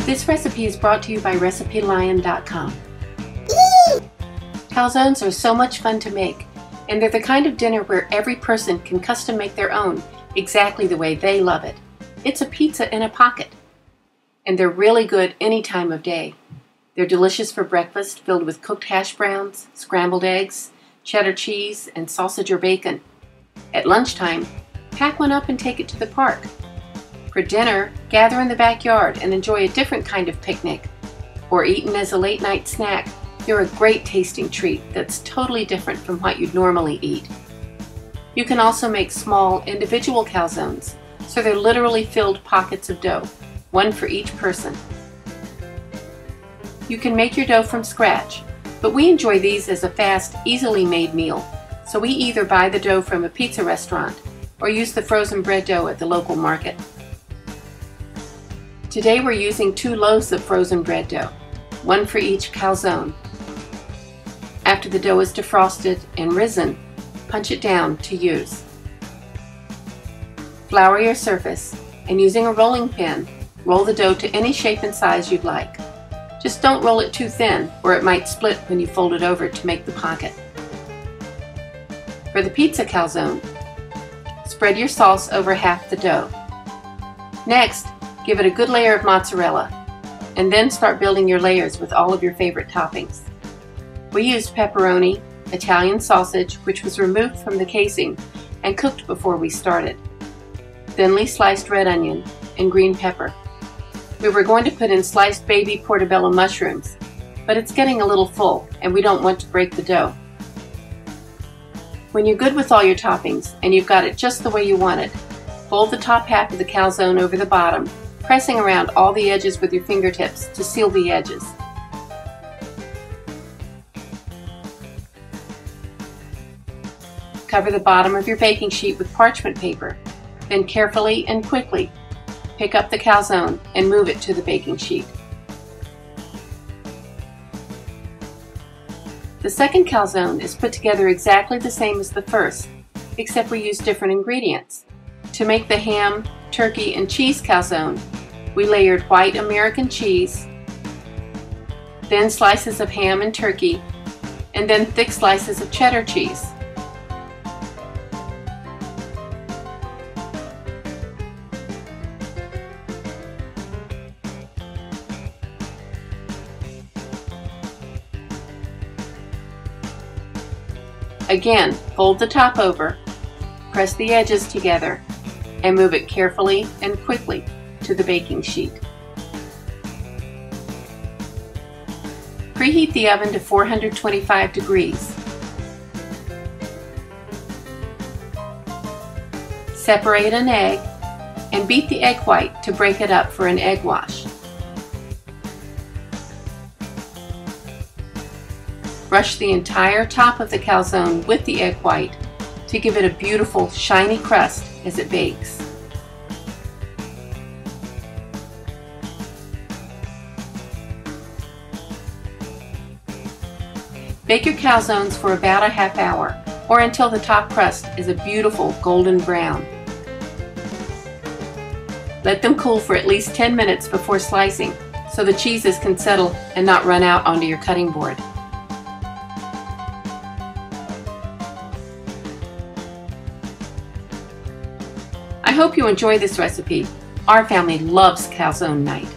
This recipe is brought to you by RecipeLion.com. Calzones are so much fun to make, and they're the kind of dinner where every person can custom make their own exactly the way they love it. It's a pizza in a pocket. And they're really good any time of day. They're delicious for breakfast, filled with cooked hash browns, scrambled eggs, cheddar cheese, and sausage or bacon. At lunchtime, pack one up and take it to the park. For dinner, gather in the backyard and enjoy a different kind of picnic. Or eaten as a late-night snack, they're a great tasting treat that's totally different from what you'd normally eat. You can also make small, individual calzones, so they're literally filled pockets of dough, one for each person. You can make your dough from scratch, but we enjoy these as a fast, easily made meal, so we either buy the dough from a pizza restaurant or use the frozen bread dough at the local market. Today we're using 2 loaves of frozen bread dough, one for each calzone. After the dough is defrosted and risen, punch it down to use. Flour your surface, and using a rolling pin, roll the dough to any shape and size you'd like. Just don't roll it too thin, or it might split when you fold it over to make the pocket. For the pizza calzone, spread your sauce over half the dough. Next, give it a good layer of mozzarella, and then start building your layers with all of your favorite toppings. We used pepperoni, Italian sausage, which was removed from the casing and cooked before we started, thinly sliced red onion, and green pepper. We were going to put in sliced baby portobello mushrooms, but it's getting a little full and we don't want to break the dough. When you're good with all your toppings and you've got it just the way you want it, fold the top half of the calzone over the bottom, pressing around all the edges with your fingertips to seal the edges. Cover the bottom of your baking sheet with parchment paper, then carefully and quickly pick up the calzone and move it to the baking sheet. The second calzone is put together exactly the same as the first, except we use different ingredients. To make the ham, turkey, and cheese calzone, we layered white American cheese, then slices of ham and turkey, and then thick slices of cheddar cheese. Again, fold the top over, press the edges together, and move it carefully and quickly to the baking sheet. Preheat the oven to 425 degrees. Separate an egg and beat the egg white to break it up for an egg wash. Brush the entire top of the calzone with the egg white to give it a beautiful, shiny crust as it bakes. Bake your calzones for about a half hour, or until the top crust is a beautiful golden brown. Let them cool for at least 10 minutes before slicing, so the cheeses can settle and not run out onto your cutting board. I hope you enjoy this recipe. Our family loves calzone night.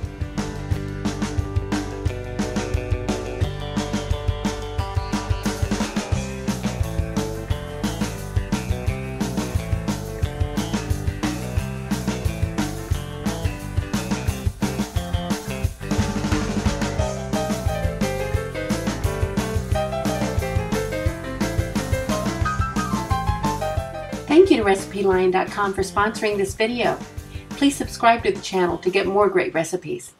Thank you to RecipeLion.com for sponsoring this video. Please subscribe to the channel to get more great recipes.